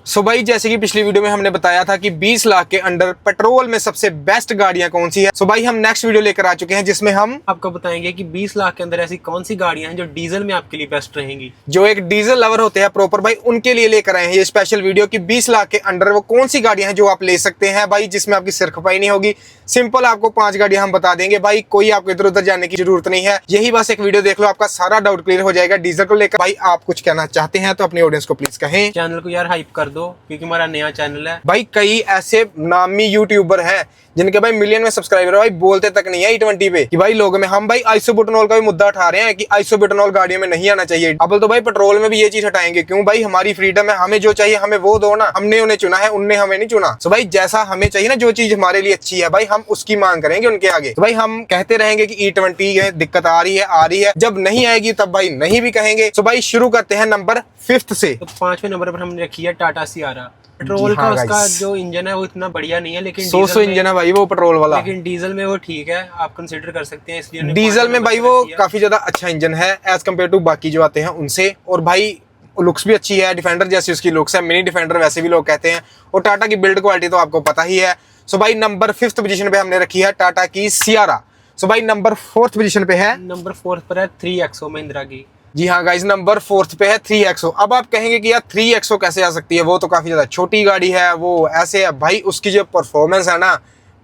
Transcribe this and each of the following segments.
सो भाई जैसे कि पिछली वीडियो में हमने बताया था कि 20 लाख के अंडर पेट्रोल में सबसे बेस्ट गाड़ियां कौन सी है। सो भाई हम नेक्स्ट वीडियो लेकर आ चुके हैं जिसमें हम आपको बताएंगे कि 20 लाख के अंदर ऐसी कौन सी गाड़ियां हैं जो डीजल में आपके लिए बेस्ट रहेंगी। जो एक डीजल लवर होते हैं प्रॉपर भाई उनके लिए लेकर आए हैं ये स्पेशल वीडियो कि 20 लाख के अंडर वो कौन सी गाड़ियां हैं जो आप ले सकते हैं भाई, जिसमें आपकी सिर खपाई नहीं होगी। सिंपल आपको 5 गाड़ियां हम बता देंगे भाई, कोई आपको इधर उधर जाने की जरूरत नहीं है। यही बस एक वीडियो देख लो, आपका सारा डाउट क्लियर हो जाएगा डीजल को लेकर। भाई आप कुछ कहना चाहते हैं तो अपनी ऑडियंस को प्लीज कहें। चैनल को यार हाइप कर दो क्योंकि हमारा नया चैनल है। भाई कई ऐसे नामी यूट्यूबर हैं जिनके भाई मिलियन में सब्सक्राइबर है, भाई बोलते तक नहीं है E20 पे कि भाई लोगों में हम भाई आइसोब्यूटेनॉल का भी मुद्दा उठा रहे हैं कि आइसोब्यूटेनॉल गाड़ियों में नहीं आना चाहिए। अब तो भाई पेट्रोल में भी ये चीज हटाएंगे, क्यों भाई हमारी फ्रीडम है, हमें जो चाहिए हमें वो दो ना। हमने उन्हें चुना है, उनने हमें नहीं चुना। तो भाई जैसा हमें चाहिए ना, जो चीज हमारे लिए अच्छी है भाई हम उसकी मांग करेंगे उनके आगे। तो भाई हम कहते रहेंगे कि E20 है दिक्कत आ रही है, जब नहीं आएगी तब भाई नहीं भी कहेंगे। तो भाई शुरू करते हैं नंबर 5 से। तो 5वें नंबर पर हमने रखी है टाटा सियारा। पेट्रोल का उसका जो इंजन है वो इतना बढ़िया नहीं है, लेकिन 100 इंजन है भाई वो पेट्रोल वाला, लेकिन डीजल में वो ठीक है, आप कंसीडर कर सकते हैं। इसलिए डीजल में भाई वो काफी ज्यादा अच्छा इंजन है एज कम्पेयर टू बाकी जो आते हैं उनसे। और भाई लुक्स भी अच्छी है, डिफेंडर जैसी उसकी लुक्स है, मिनी डिफेंडर वैसे भी लोग कहते हैं। और टाटा की बिल्ड क्वालिटी तो आपको पता ही है। सो भाई नंबर 5th पोजीशन पे हमने रखी है टाटा की सियारा। सो भाई नंबर 4th पोजीशन पे है, नंबर 4 पर है 3XO महिंद्रा की। जी हाँ गाइस, नंबर 4th पे है 3XO। अब आप कहेंगे कि यार 3XO कैसे आ सकती है, वो तो काफी ज्यादा छोटी गाड़ी है, वो ऐसे है। भाई उसकी जो परफॉर्मेंस है ना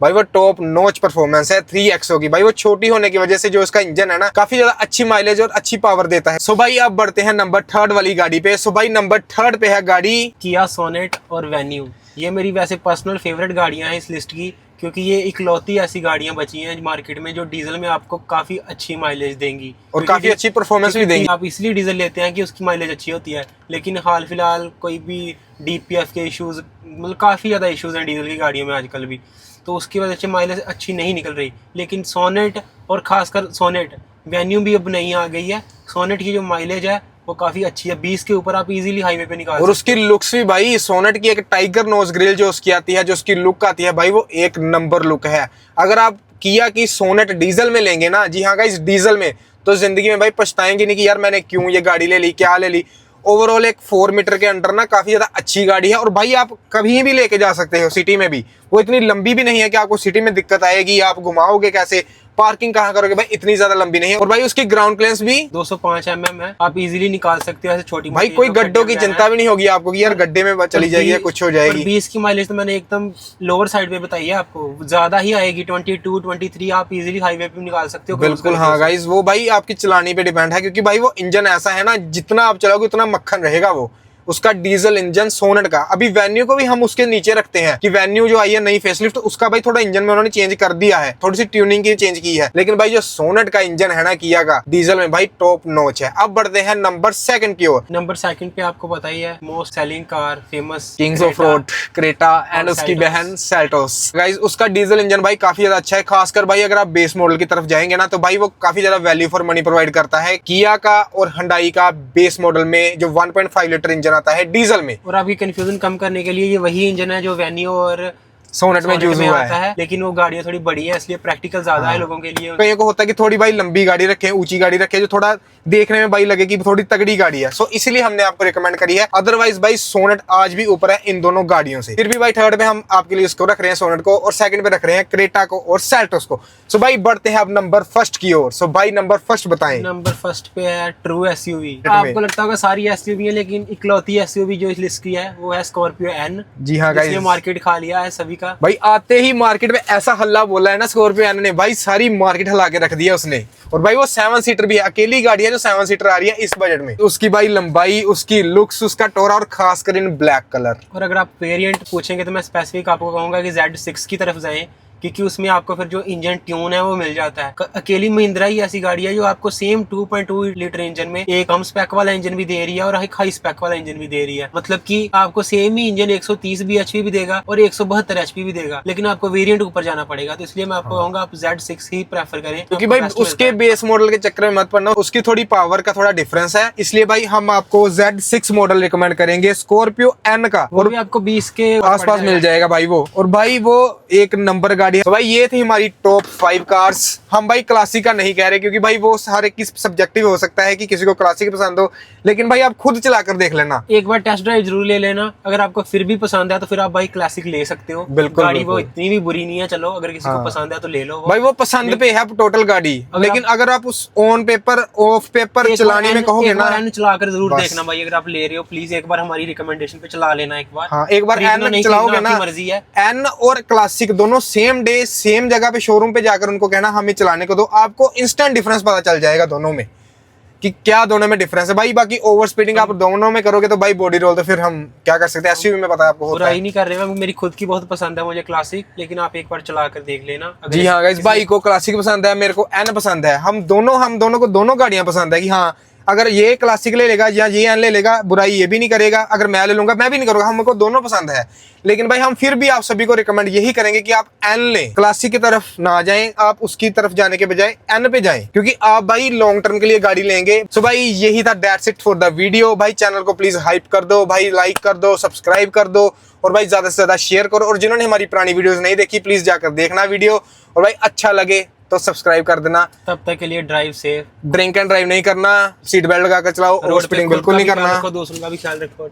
भाई वो टॉप नॉच परफॉर्मेंस है 3XO की। भाई वो छोटी होने की वजह से जो उसका इंजन है ना काफी ज्यादा अच्छी माइलेज और अच्छी पावर देता है। सो भाई अब बढ़ते हैं नंबर 3rd वाली गाड़ी पे। सो भाई नंबर 3rd पे है गाड़ी किया सोनेट और वेन्यू। ये मेरी वैसे पर्सनल फेवरेट गाड़ियां हैं इस लिस्ट की, क्योंकि ये इकलौती ऐसी गाड़ियां बची हैं मार्केट में जो डीजल में आपको काफी अच्छी माइलेज देंगी और काफी अच्छी परफॉर्मेंस भी देंगी। आप इसलिए डीजल लेते हैं कि उसकी माइलेज अच्छी होती है, लेकिन हाल फिलहाल कोई भी DPF के इश्यूज, मतलब काफी ज्यादा इश्यूज हैं डीजल की गाड़ियों में आजकल भी, तो उसकी वजह से माइलेज अच्छी नहीं निकल रही। लेकिन सोनेट और खासकर सोनेट, वेन्यू भी अब नई आ गई है। सोनेट की जो माइलेज है वो काफी अच्छी है, 20 के ऊपर आप इजीली हाईवे पे निकाल। और उसकी लुक्स भी भाई, सोनेट की एक टाइगर नोज ग्रिल जो उसकी आती है, जो उसकी लुक आती है भाई वो एक नंबर लुक है। अगर आप किया की सोनेट डीजल में लेंगे ना, जी हाँ गाइस डीजल में, तो जिंदगी में भाई पछताएंगे नहीं कि यार मैंने क्यों ये गाड़ी ले ली, क्या ले ली। ओवरऑल एक 4 मीटर के अंडर ना काफी ज्यादा अच्छी गाड़ी है। और भाई आप कभी भी लेके जा सकते हो सिटी में भी, वो इतनी लंबी भी नहीं है कि आपको सिटी में दिक्कत आएगी, आप घुमाओगे कैसे, पार्किंग कहाँ करोगे, भाई इतनी ज्यादा लंबी नहीं है। और भाई उसकी ग्राउंड क्लियरेंस भी 205 mm है, आप इजीली निकाल सकते हो ऐसे छोटी। भाई कोई गड्ढों की चिंता भी नहीं होगी आपको कि यार गड्ढे में चली जाएगी या कुछ हो जाएगी। 20 की माइलेज तो मैंने एकदम लोअर साइड पे बताई है आपको, ज्यादा ही आएगी 22 23 आप इजीली हाईवे पे निकाल सकते हो। बिल्कुल हाँ गाइस, वो भाई आपकी चलानी पे डिपेंड है, क्योंकि भाई वो इंजन ऐसा है ना जितना आप चलाओगे उतना मक्खन रहेगा वो उसका डीजल इंजन सोनेट का। अभी वेन्यू को भी हम उसके नीचे रखते हैं कि वेन्यू जो आई है नई फेसलिफ्ट, उसका भाई थोड़ा इंजन में उन्होंने चेंज कर दिया है, थोड़ी सी ट्यूनिंग की चेंज की है। लेकिन भाई जो सोनेट का इंजन है ना किया का डीजल में, भाई टॉप नॉच है। अब बढ़ते हैं नंबर 2 की ओर। नंबर 2 पे आपको पता ही है most selling car, famous Kings of road Creta and उसकी बहन सेल्टोस। गाइस उसका डीजल इंजन भाई काफी ज्यादा अच्छा है। खासकर भाई अगर आप बेस मॉडल की तरफ जाएंगे ना तो भाई वो काफी ज्यादा वैल्यू फॉर मनी प्रोवाइड करता है। किया का और हुंडई का बेस मॉडल में जो 1.5 लीटर इंजन आता है डीजल में। और आपकी कंफ्यूजन कम करने के लिए ये वही इंजन है जो वेन्यू और सोनेट में यूज हुआ है, लेकिन वो गाड़ियां थोड़ी बड़ी है इसलिए प्रैक्टिकल ज्यादा है लोगों के लिए। कईयों को होता है कि थोड़ी भाई लंबी गाड़ी रखे, ऊंची गाड़ी रखे, जो थोड़ा देखने में भाई लगे कि थोड़ी तगड़ी गाड़ी है। सो इसलिए हमने आपको रिकमेंड करी है। अदरवाइज भाई सोनेट आज भी ऊपर है इन दोनों गाड़ियों से। फिर भी भाई 3rd पे हम आपके लिए इसको रख रहे हैं सोनेट को, और 2nd पे रख रहे हैं क्रेटा को और सेल्टोस को। सो भाई बढ़ते हैं अब नंबर 1 की ओर। सो भाई नंबर 1 बताएं। नंबर 1 पे है ट्रू SUV। आपको लगता होगा सारी SUV है, लेकिन इकलौती SUV जो इस लिस्ट की है वो है स्कॉर्पियो N। जी हाँ गाइस, मार्केट खा लिया है सभी का। भाई आते ही मार्केट में ऐसा हल्ला बोला है ना स्कॉर्पियो एन ने, भाई सारी मार्केट हिला के रख दिया उसने। और भाई वो 7 सीटर भी है, अकेली गाड़ी है जो 7 सीटर आ रही है इस बजट में। उसकी भाई लंबाई, उसकी लुक्स, उसका टोरा, और खासकर इन ब्लैक कलर। और अगर आप वेरिएंट पूछेंगे तो मैं स्पेसिफिक आपको कहूंगा कि Z6 की तरफ जाएं, क्योंकि उसमें आपको फिर जो इंजन ट्यून है वो मिल जाता है। अकेली महिंद्रा ही ऐसी गाड़ी है जो आपको सेम 2.2 लीटर इंजन में एक कम स्पेक वाला इंजन भी दे रही है और एक हाई स्पेक वाला इंजन भी दे रही है। मतलब कि आपको सेम ही इंजन 130 bhp भी देगा और 172 HP भी देगा, लेकिन आपको वेरिएंट ऊपर जाना पड़ेगा। तो इसलिए मैं आपको कहूंगा आप Z6 ही प्रेफर करें, क्योंकि भाई उसके बेस मॉडल के चक्कर में मत पड़ना, उसकी थोड़ी पावर का थोड़ा डिफरेंस है। इसलिए भाई हम आपको Z6 मॉडल रिकमेंड करेंगे स्कॉर्पियो N का, और भी आपको 20 के आसपास मिल जाएगा भाई वो। और भाई वो एक नंबर गाड़ी गाड़ी। तो भाई ये थी हमारी टॉप 5 कार्स। हम भाई क्लासिक का नहीं कह रहे क्योंकि भाई वो हर एक की सब्जेक्टिव हो सकता है कि किसी को क्लासिक पसंद हो, लेकिन भाई आप खुद चलाकर देख लेना, एक बार टेस्ट ड्राइव जरूर ले लेना। अगर आपको फिर भी पसंद है तो फिर आप भाई क्लासिक ले सकते हो। बिल्कुल, गाड़ी वो बिल्कुल। इतनी भी बुरी नहीं है, चलो अगर किसी को पसंद है तो ले लो भाई वो पसंद पे है टोटल गाड़ी, लेकिन अगर आप उस ऑन पेपर ऑफ पेपर चलाने में कहोगे ना, एन चलाकर जरूर बस। देखना भाई। अगर आप ले रहे हो प्लीज एक बार हमारी रिकमेंडेशन पे चला लेना एक बार। हाँ एक बार खरीदना एन नहीं चलाओगे खरीदना ना, आपकी मर्जी है। एन और क्लासिक दोनों सेम डे सेम जगह पे शोरूम पे जाकर उनको कहना हमें चलाने को दो, आपको इंस्टेंट डिफरेंस पता चल जाएगा दोनों में कि क्या दोनों में डिफरेंस है भाई। बाकी ओवर स्पीडिंग आप दोनों में करोगे तो भाई बॉडी रोल तो फिर हम क्या कर सकते हैं, एसयूवी में पता है आपको होता बुराई है। नहीं कर रहे हैं, मेरी खुद की बहुत पसंद है मुझे क्लासिक, लेकिन आप एक बार चला कर देख लेना। अगर जी हाँ गाइस, भाई को क्लासिक पसंद है, मेरे को एन पसंद है, हम दोनों को दोनों गाड़ियां पसंद है कि हाँ अगर ये क्लासिक ले लेगा या ये एन ले लेगा, बुराई ये भी नहीं करेगा, अगर मैं ले लूंगा मैं भी नहीं करूंगा, हमको दोनों पसंद है। लेकिन भाई हम फिर भी आप सभी को रिकमेंड यही करेंगे कि आप एन लें, क्लासिक की तरफ ना जाएं, आप उसकी तरफ जाने के बजाय एन पे जाएं, क्योंकि आप भाई लॉन्ग टर्म के लिए गाड़ी लेंगे। सो भाई यही था, that's it for the video. भाई चैनल को प्लीज हाइप कर दो भाई, लाइक कर दो, सब्सक्राइब कर दो और भाई ज्यादा से ज्यादा शेयर करो। और जिन्होंने हमारी पुरानी वीडियोस नहीं देखी प्लीज जाकर देखना वीडियो, और भाई अच्छा लगे तो सब्सक्राइब कर देना। तब तक के लिए drive safe, drink and drive नहीं करना, सीट बेल्ट लगाकर चलाओ, ओवर स्पीडिंग बिल्कुल नहीं करना। दूसरों का भी ख्याल रखो।